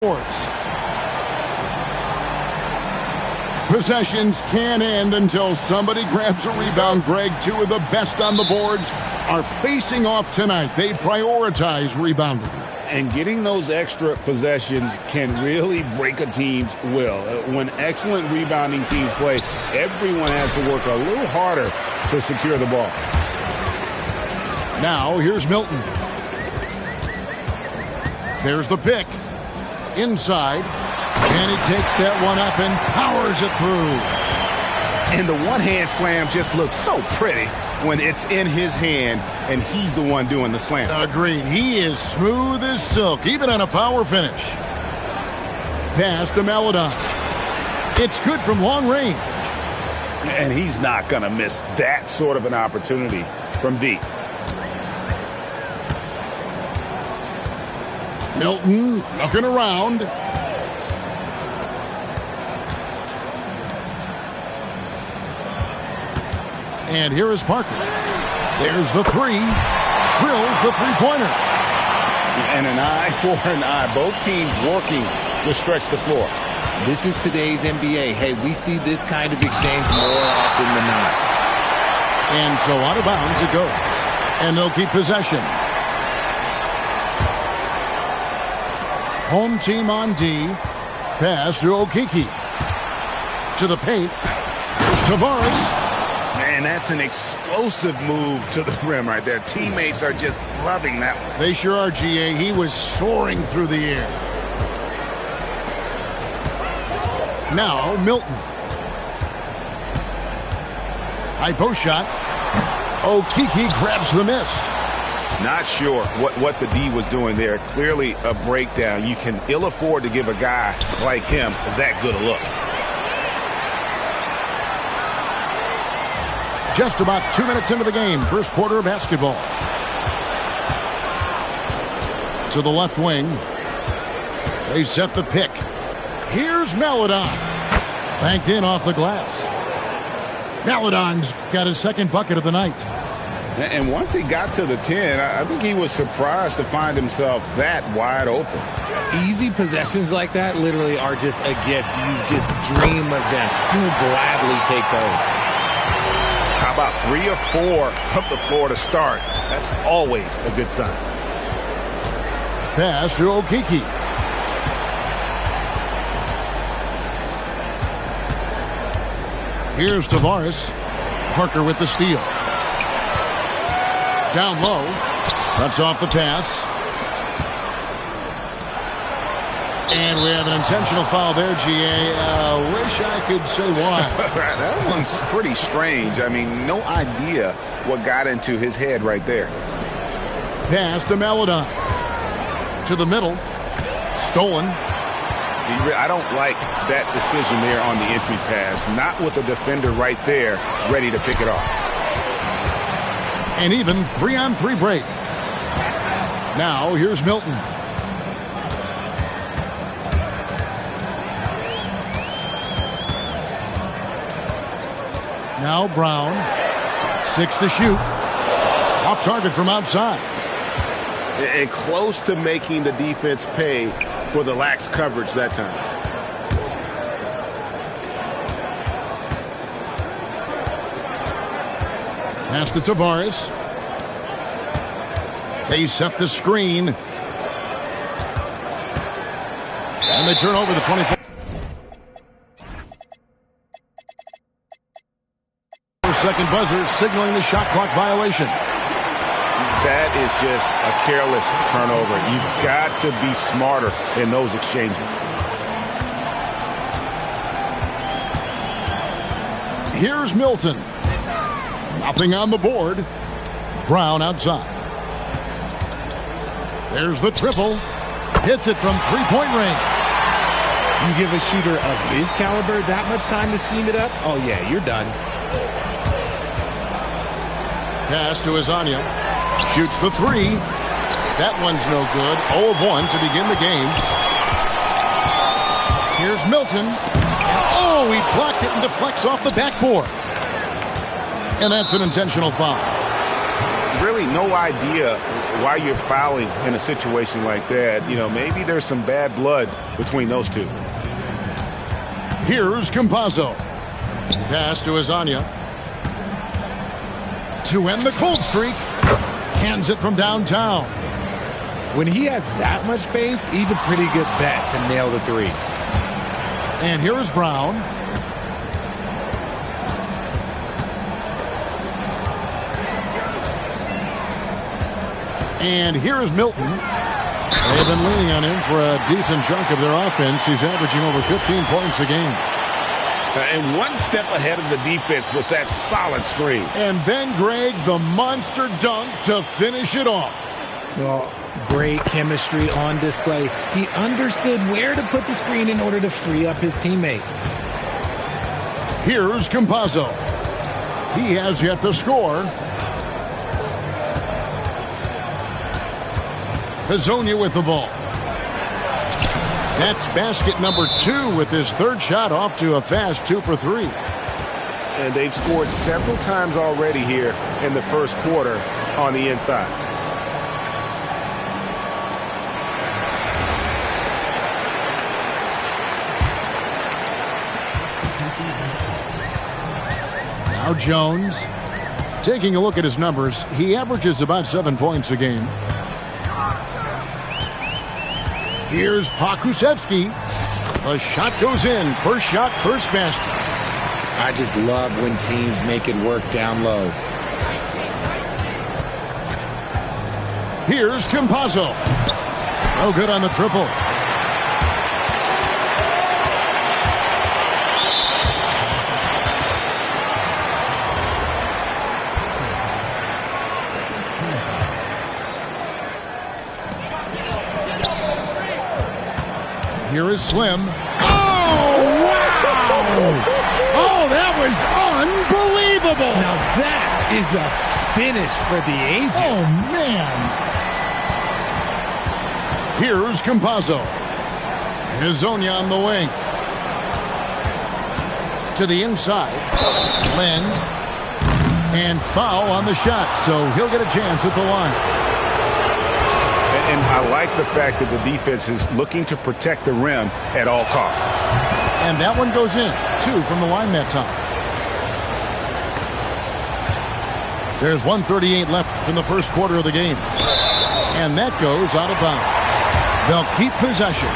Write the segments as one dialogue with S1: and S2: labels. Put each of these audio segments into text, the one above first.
S1: Esports. Possessions can't end until somebody grabs a rebound. Greg, two of the best on the boards are facing off tonight. They prioritize rebounding.
S2: And getting those extra possessions can really break a team's will. When excellent rebounding teams play, everyone has to work a little harder to secure the ball.
S1: Now, here's Milton. There's the pick. Inside. And he takes that one up and powers it through.
S2: And the one-hand slam just looks so pretty when it's in his hand and he's the one doing the slam.
S1: Agreed. He is smooth as silk, even on a power finish. Pass to Maledon. It's good from long range.
S2: And he's not going to miss that sort of an opportunity from deep.
S1: Milton looking around. And here is Parker. There's the three. Drills the three-pointer.
S2: And an eye for an eye. Both teams working to stretch the floor.
S3: This is today's NBA. Hey, we see this kind of exchange more often than not.
S1: And so out of bounds it goes. And they'll keep possession. Home team on D. Pass to Okiki. To the paint. There's Tavares.
S2: Man, that's an explosive move to the rim right there. Teammates are just loving that one.
S1: They sure are, GA. He was soaring through the air. Now, Milton. High post shot. Okiki grabs the miss.
S2: Not sure what the D was doing there. Clearly a breakdown. You can ill afford to give a guy like him that good a look.
S1: Just about 2 minutes into the game, first quarter of basketball. To the left wing. They set the pick. Here's Maledon. Banked in off the glass. Maledon's got his second bucket of the night.
S2: And once he got to the 10, I think he was surprised to find himself that wide open.
S3: Easy possessions like that literally are just a gift. You just dream of them. You will gladly take those.
S2: How about 3 or 4 from the floor to start? That's always a good sign.
S1: Pass to Okiki. Here's Tavares. Parker with the steal. Down low. Cuts off the pass. And we have an intentional foul there, GA. Wish I could say why.
S2: That one's pretty strange. I mean, no idea what got into his head right there.
S1: Pass to Maledon. To the middle. Stolen.
S2: I don't like that decision there on the entry pass. Not with the defender right there ready to pick it off.
S1: An even 3-on-3 break. Now, here's Milton. Now Brown. 6 to shoot. Off target from outside.
S2: And close to making the defense pay for the lax coverage that time.
S1: Pass to Tavares. They set the screen. And they turn over the 24. Second buzzer signaling the shot clock violation.
S2: That is just a careless turnover. You've got to be smarter in those exchanges.
S1: Here's Milton. Nothing on the board. Brown outside. There's the triple. Hits it from three-point range.
S3: You give a shooter of his caliber that much time to seam it up? Oh, yeah, you're done.
S1: Pass to Azania. Shoots the three. That one's no good. 0 of 1 to begin the game. Here's Milton. Oh, he blocked it and deflects off the backboard. And that's an intentional foul.
S2: Really no idea why you're fouling in a situation like that. You know, maybe there's some bad blood between those two.
S1: Here's Campazzo. Pass to Azania. To end the cold streak. Hands it from downtown.
S3: When he has that much space, he's a pretty good bet to nail the three.
S1: And here's Brown. And here is Milton. They've been leaning on him for a decent chunk of their offense. He's averaging over 15 points a game.
S2: And one step ahead of the defense with that solid screen.
S1: And then, Greg, the monster dunk to finish it off.
S3: Well, great chemistry on display. He understood where to put the screen in order to free up his teammate.
S1: Here's Campazzo. He has yet to score. Hazonia with the ball. That's basket number 2 with his third shot off to a fast 2 for 3.
S2: And they've scored several times already here in the first quarter on the inside.
S1: Now Jones. Taking a look at his numbers, he averages about 7 points a game. Here's Karakoussis. The shot goes in. First shot, first basket.
S3: I just love when teams make it work down low.
S1: Here's Campazzo. No good on the triple. Here is Slim. Oh, wow! Oh, that was unbelievable!
S3: Now that is a finish for the ages.
S1: Oh, man! Here's Campazzo. Hazonia on the wing. To the inside. Lynn. And foul on the shot, so he'll get a chance at the line.
S2: And I like the fact that the defense is looking to protect the rim at all costs.
S1: And that one goes in. 2 from the line that time. There's 1:38 left in the first quarter of the game. And that goes out of bounds. They'll keep possession.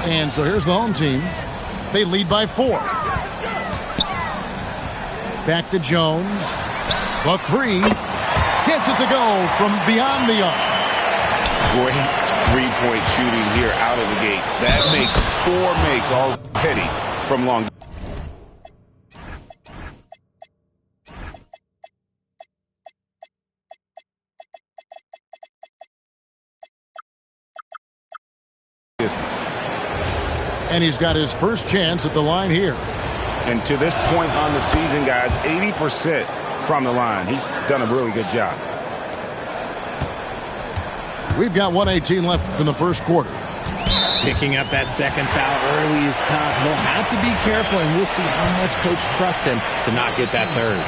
S1: And so here's the home team. They lead by 4. Back to Jones. A 3. Gets it to go from beyond the arc.
S2: Great three-point shooting here out of the gate. That makes 4 makes already from long.
S1: And he's got his first chance at the line here.
S2: And to this point on the season, guys, 80% from the line. He's done a really good job.
S1: We've got 1:18 left in the first quarter.
S3: Picking up that second foul early is tough. He'll have to be careful, and we'll see how much coach trusts him to not get that third.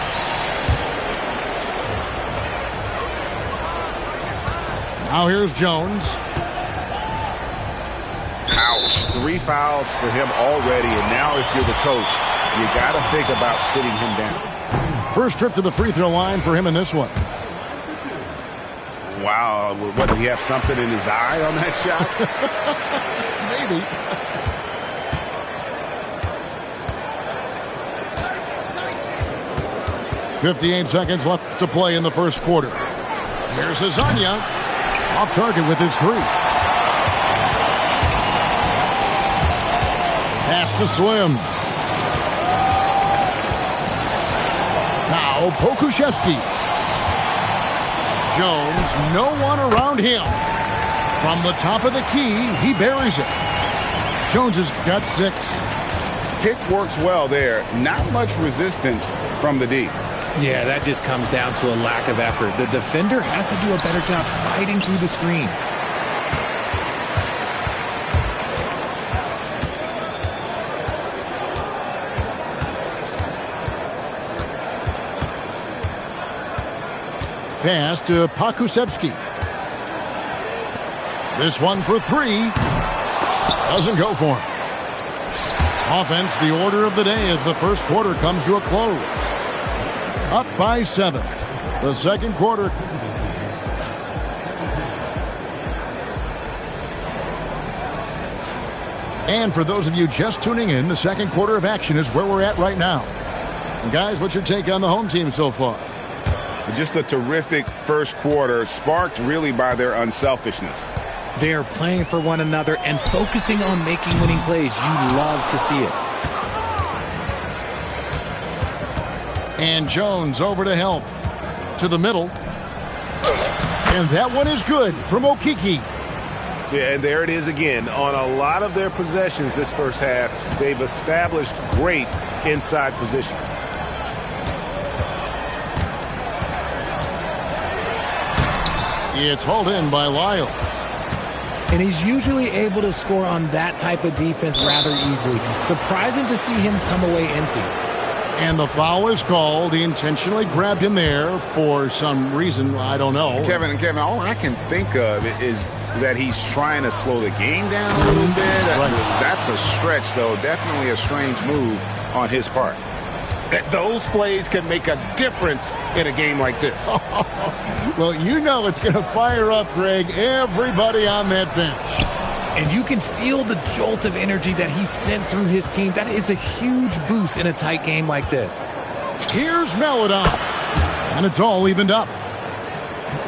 S1: Now here's Jones.
S2: Ouch. 3 fouls for him already, and now if you're the coach, you got to think about sitting him down.
S1: First trip to the free throw line for him in this one.
S2: Wow. What, did he have something in his eye on that shot?
S1: Maybe. .58 seconds left to play in the first quarter. Here's Hazonia. Off target with his 3. Pass to Slim. Now Karakoussis. Jones, no one around him. From the top of the key, he buries it. Jones has got 6.
S2: Pick works well there. Not much resistance from the D.
S3: Yeah, that just comes down to a lack of effort. The defender has to do a better job fighting through the screen.
S1: Pass to Karakoussis. This one for three. Doesn't go for him. Offense, the order of the day as the first quarter comes to a close. Up by 7. The second quarter. And for those of you just tuning in, the second quarter of action is where we're at right now. And guys, what's your take on the home team so far?
S2: Just a terrific first quarter, sparked really by their unselfishness.
S3: They're playing for one another and focusing on making winning plays. You love to see it.
S1: And Jones over to help. To the middle. And that one is good from Okiki.
S2: Yeah, and there it is again. On a lot of their possessions this first half, they've established great inside position.
S1: It's hauled in by Lyles.
S3: And he's usually able to score on that type of defense rather easily. Surprising to see him come away empty.
S1: And the foul is called. He intentionally grabbed him there for some reason. I don't know.
S2: Kevin, all I can think of is that he's trying to slow the game down a little bit.
S1: Right.
S2: That's a stretch, though. Definitely a strange move on his part. Those plays can make a difference in a game like this.
S1: Well, you know it's going to fire up, Greg, everybody on that bench.
S3: And you can feel the jolt of energy that he sent through his team. That is a huge boost in a tight game like this.
S1: Here's Maledon. And it's all evened up.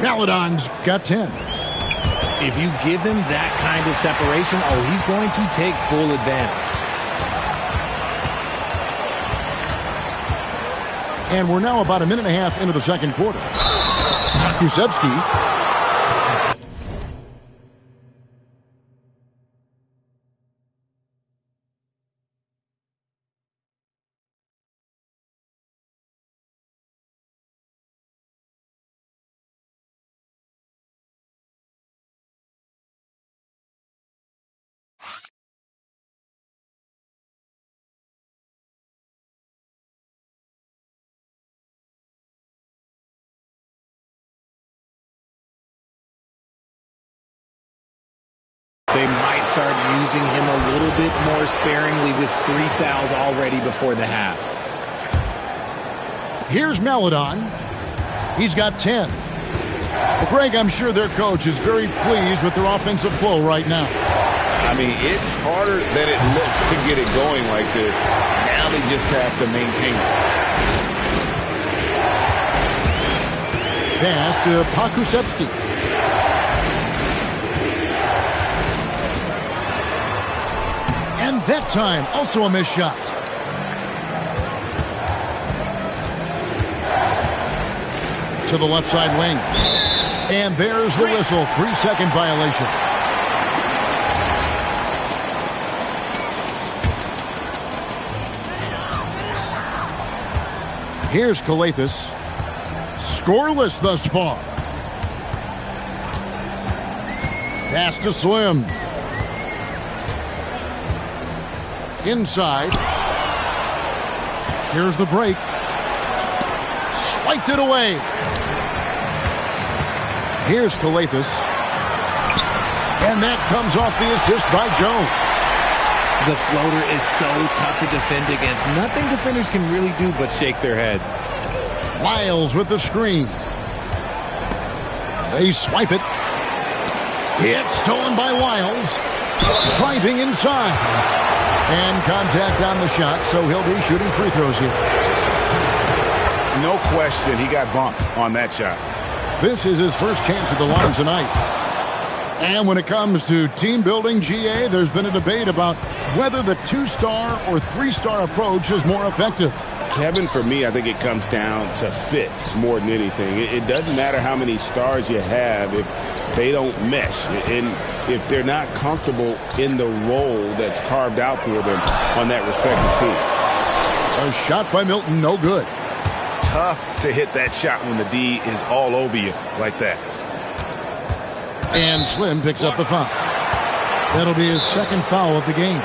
S1: Maledon's got 10.
S3: If you give him that kind of separation, he's going to take full advantage.
S1: And we're now about a minute and a half into the second quarter. Karakoussis.
S3: They might start using him a little bit more sparingly with 3 fouls already before the half.
S1: Here's Maledon. He's got 10. Well, Greg, I'm sure their coach is very pleased with their offensive flow right now.
S2: I mean, it's harder than it looks to get it going like this. Now they just have to maintain it.
S1: Pass to Karakoussis. And that time, also a missed shot. To the left side wing. And there's the whistle. 3-second violation. Here's Karakoussis. Scoreless thus far. Pass to Slim. Inside. Here's the break. Swiped it away. Here's Karakoussis. And that comes off the assist by Jones.
S3: The floater is so tough to defend against. Nothing defenders can really do but shake their heads.
S1: Lyles with the screen. They swipe it. It's stolen by Lyles. Driving inside. And contact on the shot, so he'll be shooting free throws here.
S2: No question, he got bumped on that shot.
S1: This is his first chance at the line tonight. And when it comes to team building, GA, there's been a debate about whether the 2-star or 3-star approach is more effective.
S2: Kevin, for me, I think it comes down to fit more than anything. It doesn't matter how many stars you have if they don't mesh. And if they're not comfortable in the role that's carved out for them on that respective team.
S1: A shot by Milton, no good.
S2: Tough to hit that shot when the D is all over you like that.
S1: And Slim picks up the foul. That'll be his second foul of the game.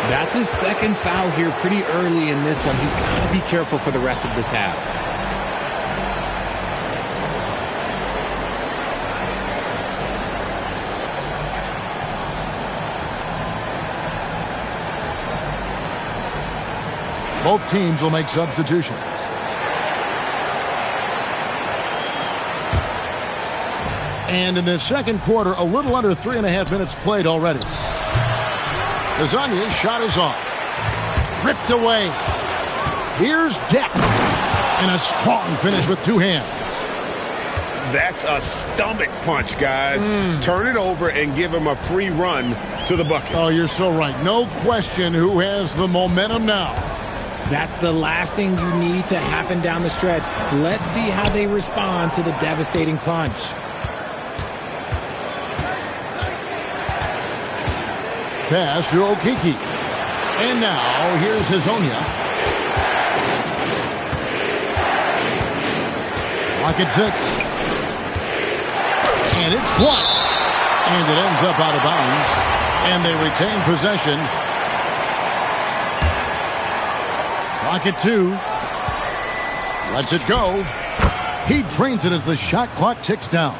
S3: That's his second foul here pretty early in this one. He's got to be careful for the rest of this half.
S1: Both teams will make substitutions. And in the second quarter, a little under 3.5 minutes played already. Vujasinović's shot is off. Ripped away. Here's depth. And a strong finish with two hands.
S2: That's a stomach punch, guys. Turn it over and give him a free run to the bucket.
S1: Oh, you're so right. No question who has the momentum now.
S3: That's the last thing you need to happen down the stretch. Let's see how they respond to the devastating punch.
S1: Pass to Okiki. And now, here's Hazonia. Lock at 6. And it's blocked. And it ends up out of bounds. And they retain possession. Lock at 2. Lets it go. He drains it as the shot clock ticks down.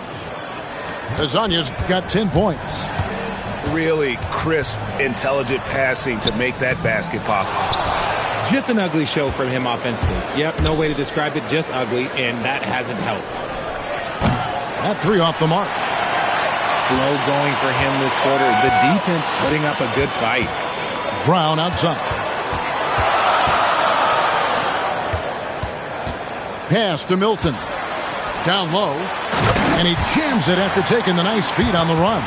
S1: Hazonia's got 10 points.
S2: Really crisp, intelligent passing to make that basket possible.
S3: Just an ugly show from him offensively. Yep, no way to describe it, just ugly, and that hasn't helped.
S1: That 3 off the mark.
S3: Slow going for him this quarter. The defense putting up a good fight.
S1: Brown outside. Pass to Milton. Down low. And he jams it after taking the nice feed on the run.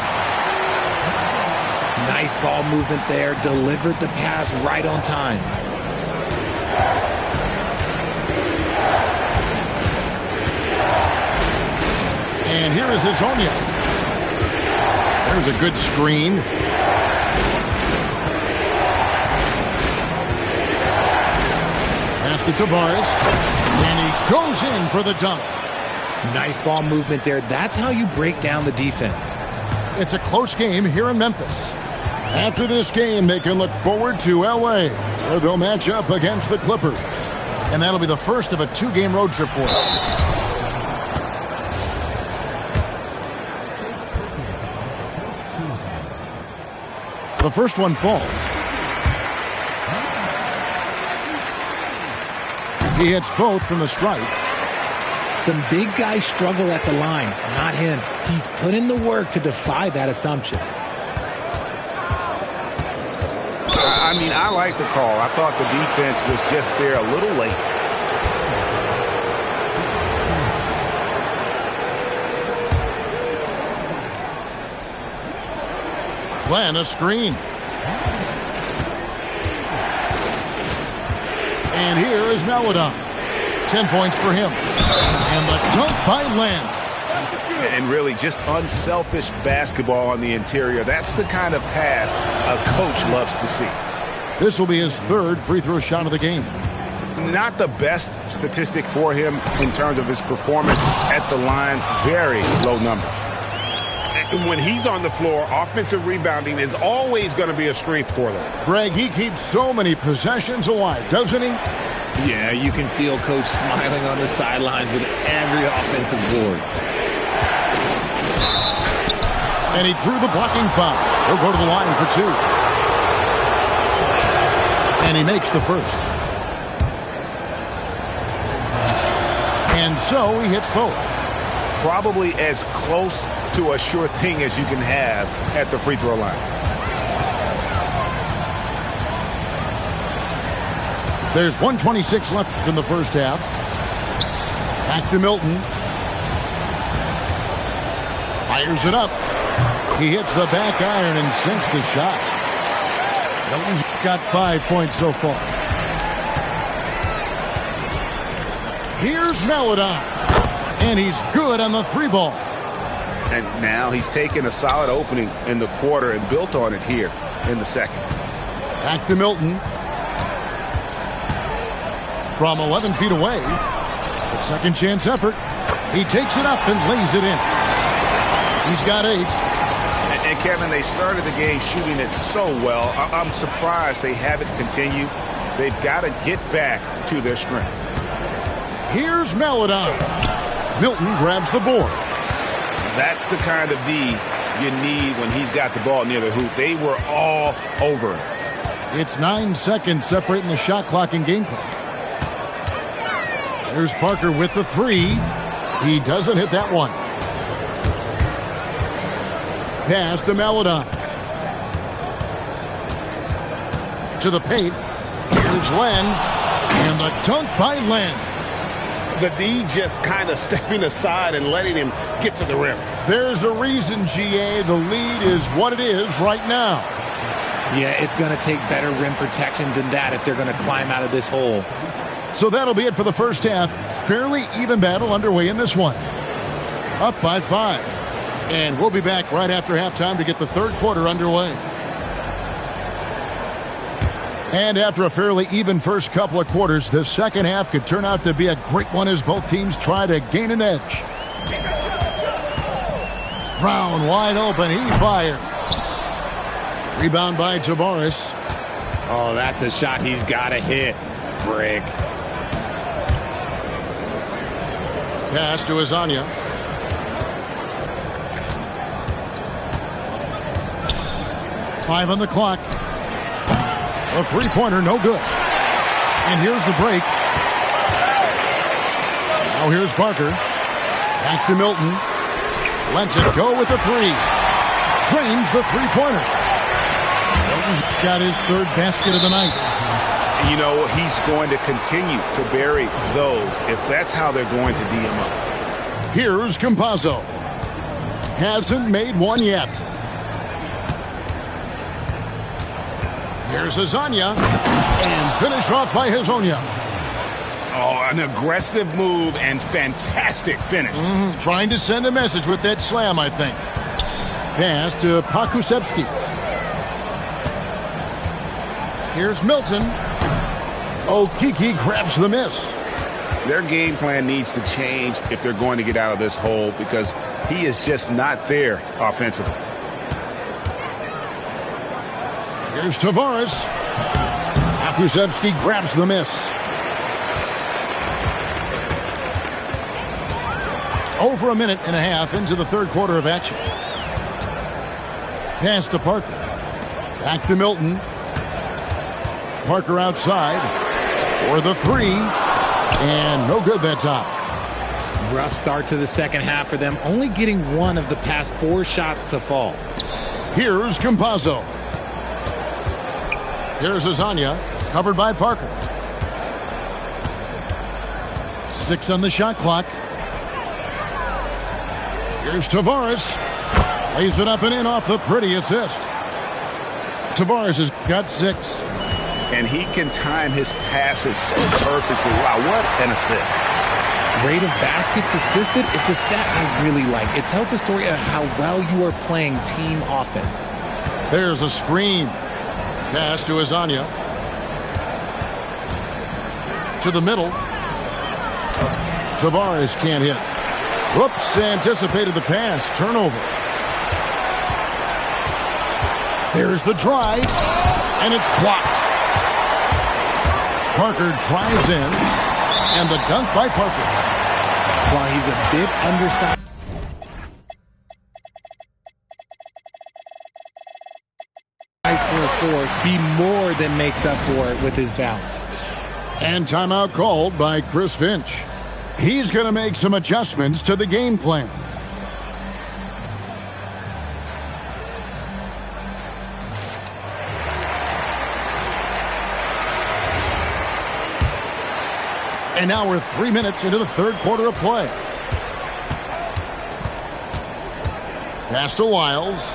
S3: Nice ball movement there. Delivered the pass right on time.
S1: And here is Hazonia. There's a good screen. Pass to Tavares. And he goes in for the dunk.
S3: Nice ball movement there. That's how you break down the defense.
S1: It's a close game here in Memphis. After this game, they can look forward to L.A., where they'll match up against the Clippers. And that'll be the first of a 2-game road trip for them. The first one falls. He hits both from the stripe.
S3: Some big guys struggle at the line. Not him. He's put in the work to defy that assumption.
S2: I mean, I like the call. I thought the defense was just there a little late.
S1: Plan a screen. And here is Maladon. 10 points for him. And the dunk by Lamb.
S2: And really just unselfish basketball on the interior. That's the kind of pass a coach loves to see.
S1: This will be his third free throw shot of the game.
S2: Not the best statistic for him in terms of his performance at the line. Very low numbers. And when he's on the floor, offensive rebounding is always going to be a strength for them.
S1: Greg, he keeps so many possessions alive, doesn't he?
S3: Yeah, you can feel Coach smiling on the sidelines with every offensive board.
S1: And he drew the blocking foul. He'll go to the line for 2. And he makes the first. And so he hits both.
S2: Probably as close to a sure thing as you can have at the free throw line.
S1: There's 1:26 left in the first half. Back to Milton. Fires it up. He hits the back iron and sinks the shot. Milton's got 5 points so far. Here's Maladon. And he's good on the 3-ball.
S2: And now he's taken a solid opening in the quarter and built on it here in the second.
S1: Back to Milton. From 11 feet away. A second chance effort. He takes it up and lays it in. He's got 8.
S2: And Kevin, they started the game shooting it so well. I'm surprised they haven't continued. They've got to get back to their strength.
S1: Here's Maladon. Milton grabs the board.
S2: That's the kind of D you need when he's got the ball near the hoop. They were all over him.
S1: It's 9 seconds separating the shot clock and game clock. There's Parker with the three. He doesn't hit that one. Pass to Maledon. To the paint. Here's Len. And the dunk by Len.
S2: The D just kind of stepping aside and letting him get to the rim.
S1: There's a reason, GA. The lead is what it is right now.
S3: Yeah, it's going to take better rim protection than that if they're going to climb out of this hole.
S1: So that'll be it for the first half. Fairly even battle underway in this one. Up by 5. And we'll be back right after halftime to get the third quarter underway. And after a fairly even first couple of quarters, the second half could turn out to be a great one as both teams try to gain an edge. Brown wide open. He fires. Rebound by Tavares.
S3: Oh, that's a shot he's got to hit. Brick.
S1: Pass to Azania. Five on the clock. A three-pointer, no good. And here's the break. Now here's Parker. Back to Milton. Lets it go with the three. Drains the three-pointer. Milton's got his third basket of the night.
S2: You know, he's going to continue to bury those if that's how they're going to D him up.
S1: Here's Campazzo. Hasn't made one yet. Here's Azania. And finish off by Hazonia.
S2: Oh, an aggressive move and fantastic finish.
S1: Trying to send a message with that slam, I think. Pass to Karakoussis. Here's Milton. Kiki grabs the miss.
S2: Their game plan needs to change if they're going to get out of this hole because he is just not there offensively.
S1: Here's Tavares. Karakoussis grabs the miss. Over a minute and a half into the third quarter of action. Pass to Parker. Back to Milton. Parker outside for the three. And no good that time.
S3: Rough start to the second half for them, only getting one of the past 4 shots to fall.
S1: Here's Campazzo. Here's Azania, covered by Parker. 6 on the shot clock. Here's Tavares. Lays it up and in off the pretty assist. Tavares has got 6.
S2: And he can time his passes so perfectly. Wow, what an assist.
S3: Rate of baskets assisted, it's a stat I really like. It tells the story of how well you are playing team offense.
S1: There's a screen. Pass to Azania. To the middle. Tavares can't hit. Whoops, anticipated the pass. Turnover. There's the drive. And it's blocked. Parker drives in. And the dunk by Parker.
S3: While he's a bit undersized. For a 4, he more than makes up for it with his bounce.
S1: And timeout called by Chris Finch. He's going to make some adjustments to the game plan. And now we're 3 minutes into the third quarter of play. Pass to Wiles.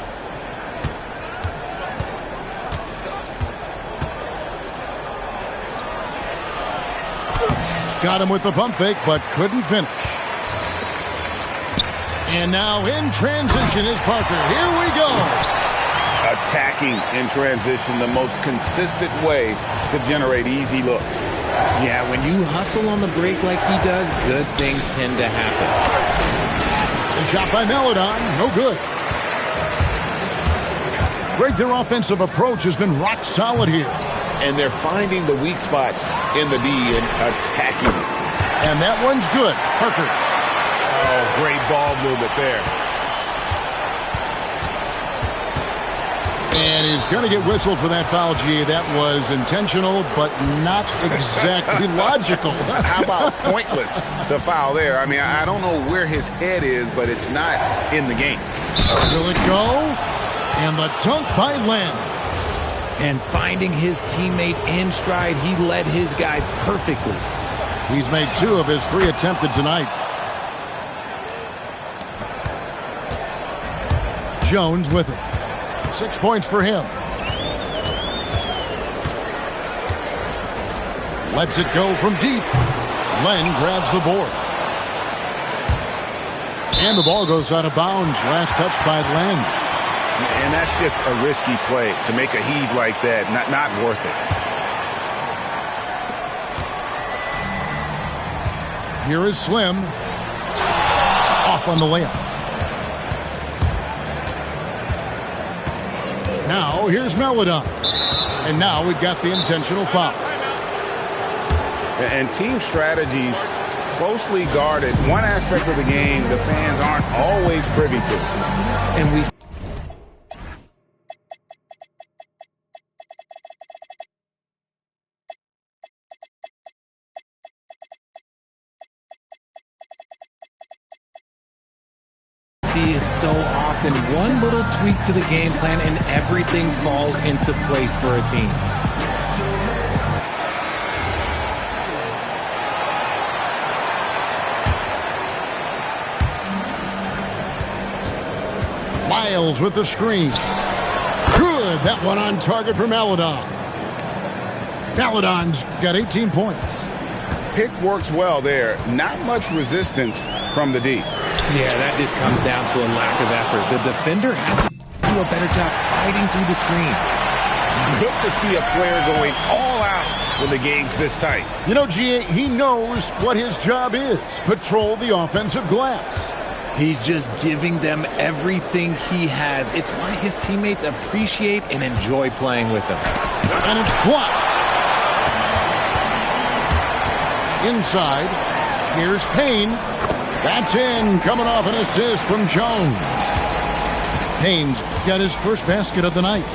S1: Got him with the pump fake, but couldn't finish. And now in transition is Parker. Here we go.
S2: Attacking in transition, the most consistent way to generate easy looks.
S3: Yeah, when you hustle on the break like he does, good things tend to happen.
S1: The shot by Maledon, no good. Greg, their offensive approach has been rock solid here.
S2: And they're finding the weak spots in the D and attacking it.
S1: And that one's good. Parker.
S2: Oh, great ball movement there.
S1: And he's going to get whistled for that foul, G. That was intentional, but not exactly logical.
S4: How about pointless to foul there? I mean, I don't know where his head is, but it's not in the game.
S1: Will it go? And the dunk by Len.
S3: And finding his teammate in stride, he led his guy perfectly.
S1: He's made 2 of his 3 attempted tonight. Jones with it. 6 points for him. Lets it go from deep. Len grabs the board. And the ball goes out of bounds. Last touch by Len.
S4: And that's just a risky play to make a heave like that. Not worth it.
S1: Here is Slim. Off on the layup. Now, here's Melodon. And now we've got the intentional foul.
S4: And team strategies closely guarded. One aspect of the game the fans aren't always privy to.
S3: And we see it so often. One little tweak to the game plan and everything falls into place for a team.
S1: Miles with the screen. Good. That one on target for Melodon. Melodon's got 18 points.
S4: Pick works well there. Not much resistance from the D.
S3: Yeah, that just comes down to a lack of effort. The defender has to do a better job fighting through the screen.
S4: Good to see a player going all out when the game's this tight.
S1: You know, G.A., he knows what his job is. Patrol the offensive glass.
S3: He's just giving them everything he has. It's why his teammates appreciate and enjoy playing with him.
S1: And it's blocked. Inside, here's Payne. That's in, coming off an assist from Jones. Payne's got his first basket of the night.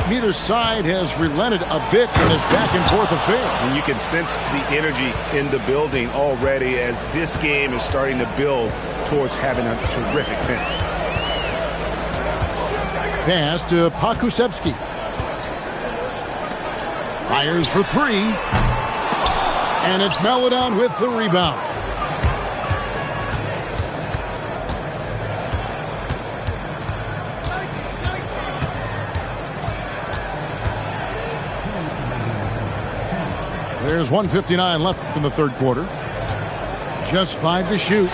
S1: Neither side has relented a bit in this back-and-forth affair.
S4: And you can sense the energy in the building already as this game is starting to build towards having a terrific finish.
S1: Pass to Karakoussis. Fires for 3. And it's Melodon with the rebound. There's 1:59 left in the third quarter. Just 5 to shoot.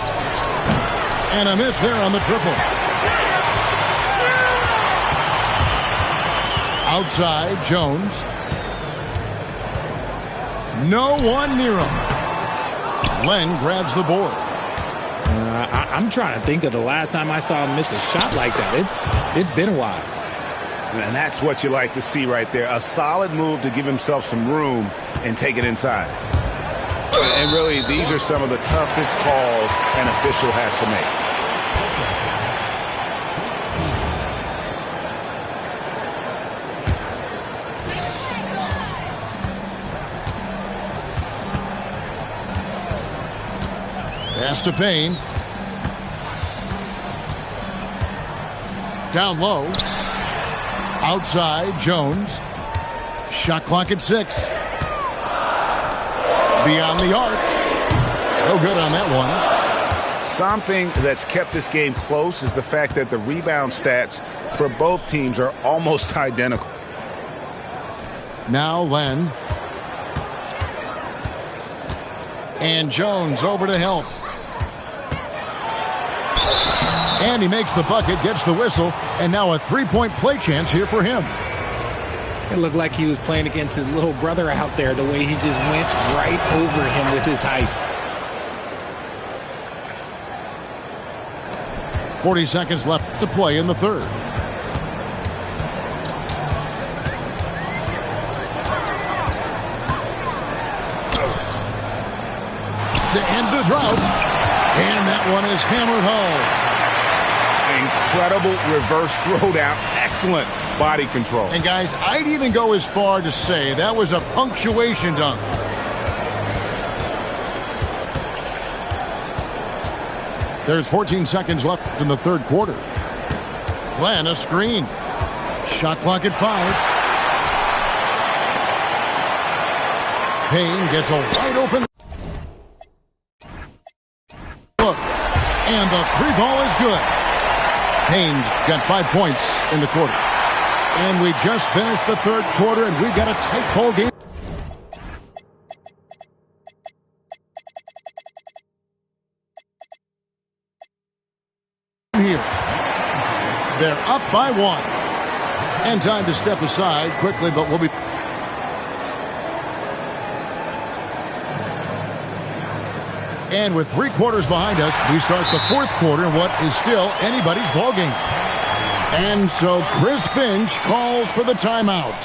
S1: And a miss there on the triple. Outside, Jones. No one near him. Len grabs the board.
S3: I'm trying to think of the last time I saw him miss a shot like that. It's been a while.
S4: And that's what you like to see right there. A solid move to give himself some room and take it inside. And really, these are some of the toughest calls an official has to make.
S1: Pass to Payne. Down low. Outside, Jones. Shot clock at 6. Beyond the arc. No good on that one.
S4: Something that's kept this game close is the fact that the rebound stats for both teams are almost identical.
S1: Now Len. And Jones over to help. And he makes the bucket, gets the whistle, and now a three-point play chance here for him.
S3: It looked like he was playing against his little brother out there, the way he just went right over him with his height.
S1: 40 seconds left to play in the third. To end the drought. And that one is hammered home.
S4: Incredible reverse throwdown. Excellent body control.
S1: And guys, I'd even go as far to say that was a punctuation dunk. There's 14 seconds left in the third quarter. Glenn, a screen. Shot clock at 5. Payne gets a wide open look. And the three ball is good. Payne's got 5 points in the quarter. And we just finished the third quarter, and we've got a tight ball game. Here. They're up by 1. And time to step aside quickly, but we'll be... And with 3 quarters behind us, we start the fourth quarter in what is still anybody's ballgame. And so Chris Finch calls for the timeout.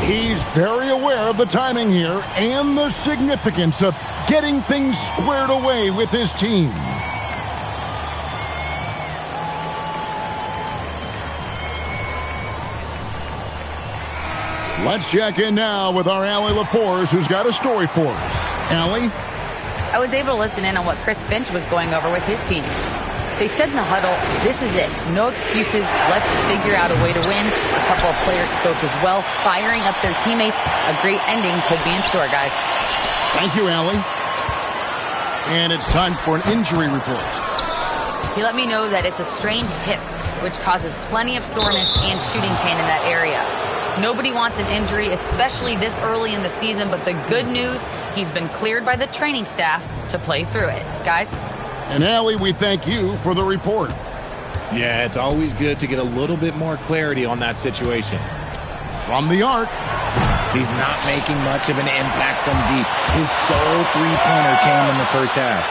S1: He's very aware of the timing here and the significance of getting things squared away with his team. Let's check in now with our Allie LaForce, who's got a story for us. Allie?
S5: I was able to listen in on what Chris Finch was going over with his team. They said in the huddle, this is it. No excuses. Let's figure out a way to win. A couple of players spoke as well, firing up their teammates. A great ending could be in store, guys.
S1: Thank you, Allie. And it's time for an injury report.
S5: He let me know that it's a strained hip, which causes plenty of soreness and shooting pain in that area. Nobody wants an injury, especially this early in the season, but the good news, he's been cleared by the training staff to play through it. Guys?
S1: And Allie, we thank you for the report.
S3: Yeah, it's always good to get a little bit more clarity on that situation.
S1: From the arc.
S3: He's not making much of an impact from deep. His sole three-pointer came in the first half.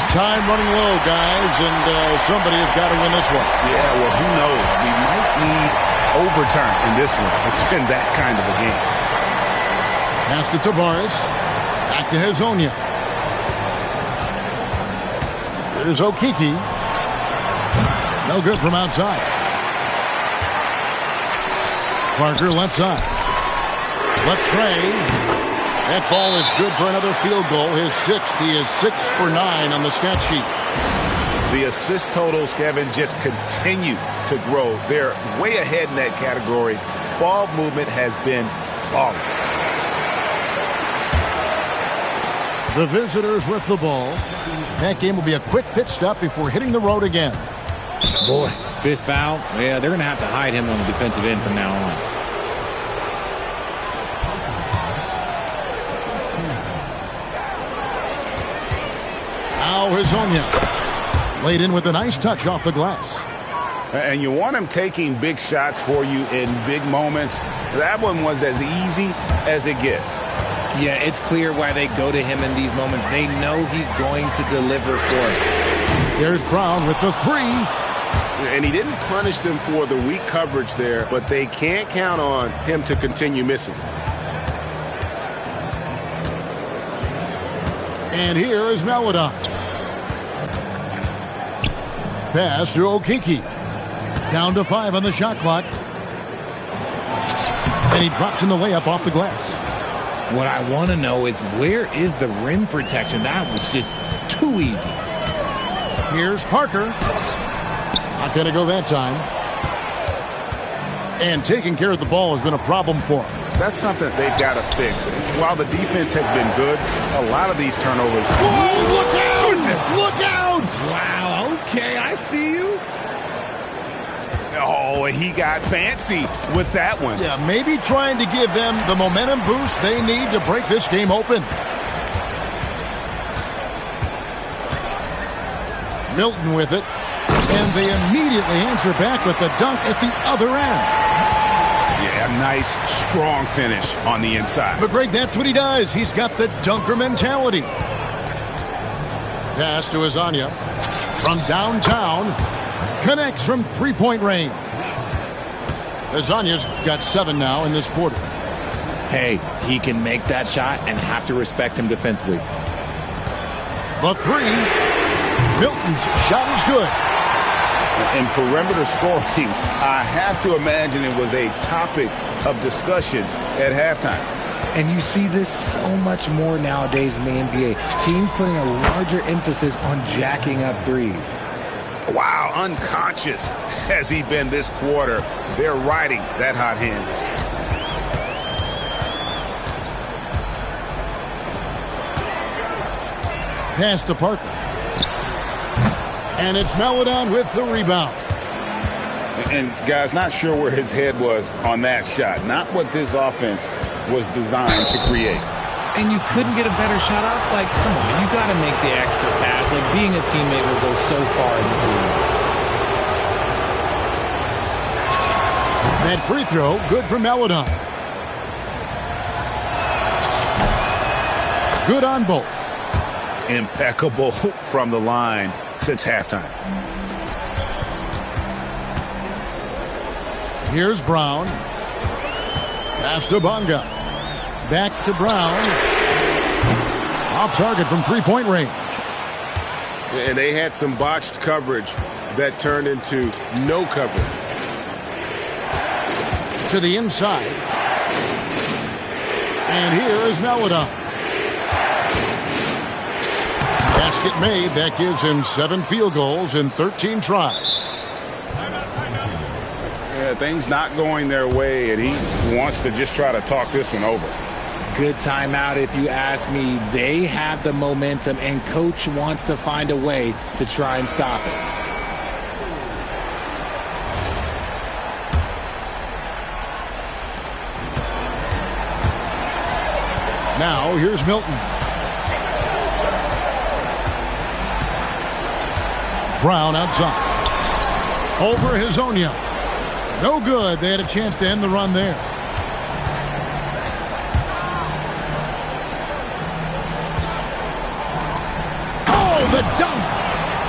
S1: Time running low, guys, and somebody has got to win this one.
S4: Yeah, well, who knows? We might need overtime in this one. It's been that kind of a game.
S1: Pass to Tavares. Back to Hazonia. There's Okiki. No good from outside. Parker left side. Latrey. That ball is good for another field goal. His 6th. He is 6 for 9 on the stat sheet.
S4: The assist totals, Kevin, just continue to grow. They're way ahead in that category. Ball movement has been flawless.
S1: The visitors with the ball. That game will be a quick pit stop before hitting the road again.
S3: Boy, 5th foul. Yeah, they're going to have to hide him on the defensive end from now on.
S1: Now Hazonia. Laid in with a nice touch off the glass.
S4: And you want him taking big shots for you in big moments. That one was as easy as it gets.
S3: Yeah, it's clear why they go to him in these moments. They know he's going to deliver for it.
S1: There's Brown with the 3.
S4: And he didn't punish them for the weak coverage there, but they can't count on him to continue missing.
S1: And here is Maladon. Pass to Okiki. Down to 5 on the shot clock. And he drops in the layup off the glass.
S3: What I want to know is, where is the rim protection? That was just too easy.
S1: Here's Parker. Not going to go that time. And taking care of the ball has been a problem for him.
S4: That's something they've got to fix. While the defense has been good, a lot of these turnovers.
S1: Whoa, look out! Look out!
S3: Wow, okay, I see you.
S4: Oh, he got fancy with that one.
S1: Yeah, maybe trying to give them the momentum boost they need to break this game open. Milton with it. And they immediately answer back with the dunk at the other end.
S4: Yeah, nice, strong finish on the inside.
S1: But Greg, that's what he does. He's got the dunker mentality. Pass to Hazonia. From downtown. Connects from three-point range. Hazonia's got 7 now in this quarter.
S3: Hey, he can make that shot and have to respect him defensively.
S1: The 3. Milton's shot is good.
S4: And perimeter scoring, I have to imagine it was a topic of discussion at halftime.
S3: And you see this so much more nowadays in the NBA. Teams putting a larger emphasis on jacking up threes.
S4: Wow, unconscious has he been this quarter. They're riding that hot hand.
S1: Pass to Parker. And it's Melodon with the rebound.
S4: And guys, not sure where his head was on that shot. Not what this offense was designed to create.
S3: And you couldn't get a better shot off? Like, come on, you got to make the extra pass. Like, being a teammate will go so far in this league.
S1: That free throw, good for Melodon. Good on both.
S4: Impeccable from the line since halftime.
S1: Here's Brown. Pass to Bonga. Back to Brown. Off target from three-point range.
S2: And they had some botched coverage that turned into no coverage.
S1: To the inside. And here is Melodon. Basket made. That gives him 7 field goals in 13 tries.
S4: Yeah, things not going their way, and he wants to just try to talk this one over.
S3: Good timeout if you ask me. They have the momentum, and coach wants to find a way to try and stop it.
S1: Now here's Milton. Brown outside. Over Hezonja. No good. They had a chance to end the run there. Oh, the dunk!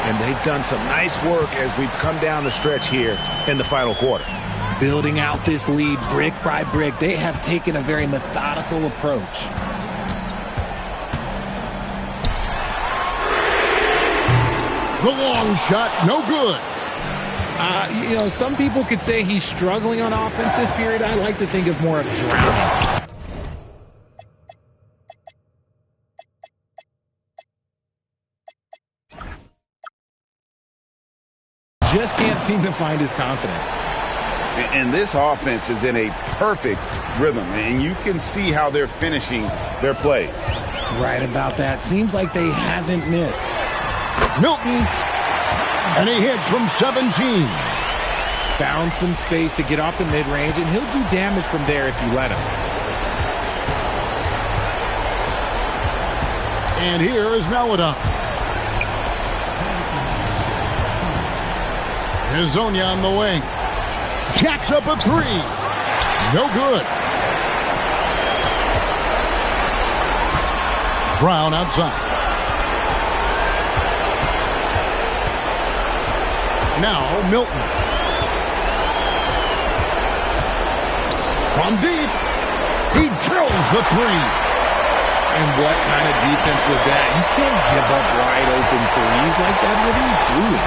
S4: And they've done some nice work as we've come down the stretch here in the final quarter.
S3: Building out this lead brick by brick. They have taken a very methodical approach.
S1: The long shot, no good.
S3: You know, some people could say he's struggling on offense this period. I like to think of more of drowning. Just can't seem to find his confidence.
S4: And this offense is in a perfect rhythm, and you can see how they're finishing their plays.
S3: Right about that. Seems like they haven't missed.
S1: Milton, and he hits from 17.
S3: Found some space to get off the mid-range, and he'll do damage from there if you let him.
S1: And here is Melodon. Hezonja on the wing. Jacks up a 3. No good. Brown outside. Now Milton. From deep. He drills the 3.
S3: And what kind of defense was that? You can't give up wide open threes like that. What are you doing?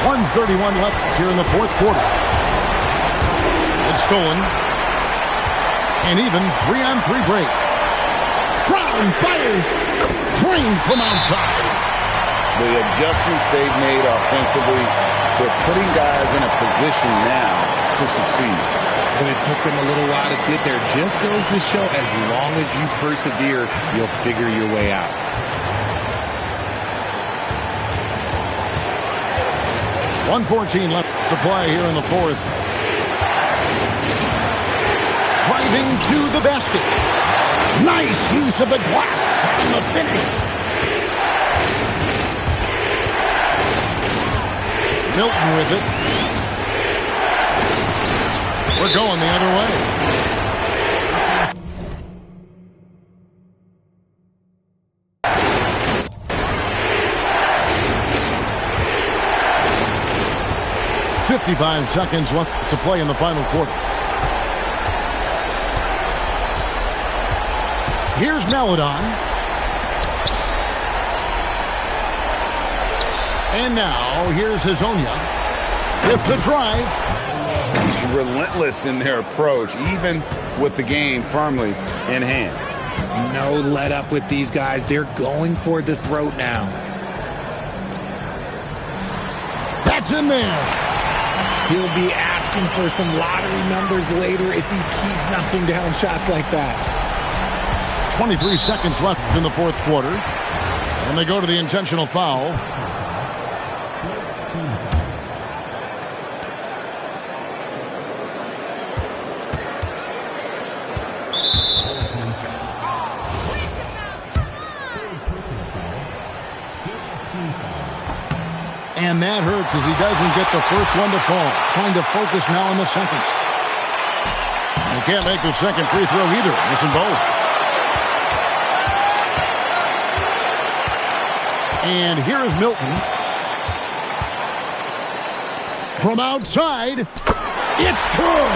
S1: 1:31 left here in the fourth quarter. It's stolen. And even 3-on-3 break. Brown fires. Drained from outside.
S4: The adjustments they've made offensively, they're putting guys in a position now to succeed.
S3: But it took them a little while to get there. Just goes to show, as long as you persevere, you'll figure your way out.
S1: .114 left to play here in the fourth. Driving to the basket. Nice use of the glass on the finish. Milton with it. We're going the other way. .55 seconds left to play in the final quarter. Here's Melodon. And now, here's Hazonia with the drive.
S4: Relentless in their approach, even with the game firmly in hand.
S3: No let up with these guys. They're going for the throat now.
S1: That's in there.
S3: He'll be asking for some lottery numbers later if he keeps knocking down shots like that.
S1: 23 seconds left in the fourth quarter. And they go to the intentional foul. And that hurts as he doesn't get the first one to fall. Trying to focus now on the second. He can't make the second free throw either. Missing both. And here is Milton. From outside, it's good.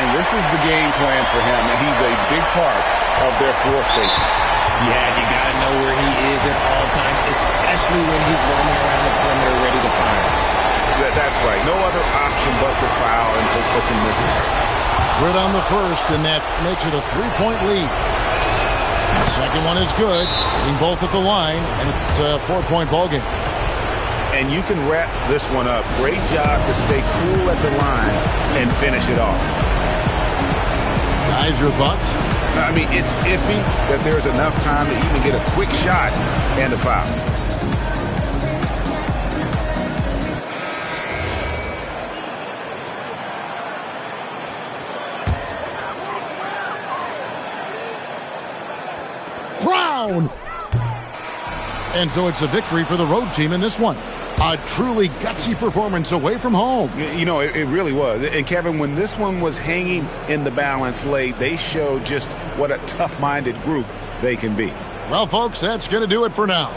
S4: And this is the game plan for him. And he's a big part of their floor spacing.
S3: Yeah, you got to know where he is at all times, especially when he's roaming around the perimeter ready to fire.
S4: That's right. No other option but to foul and just for some misses.
S1: Good on the first, and that makes it a 3-point lead. The second one is good, hitting both at the line, and it's a 4-point ballgame.
S4: And you can wrap this one up. Great job to stay cool at the line and finish it off.
S1: Guys, your thoughts?
S4: I mean, it's iffy that there's enough time to even get a quick shot and a foul.
S1: Brown! And so it's a victory for the road team in this one. A truly gutsy performance away from home.
S4: You know, it really was. And, Kevin, when this one was hanging in the balance late, they showed just what a tough-minded group they can be.
S1: Well, folks, that's going to do it for now.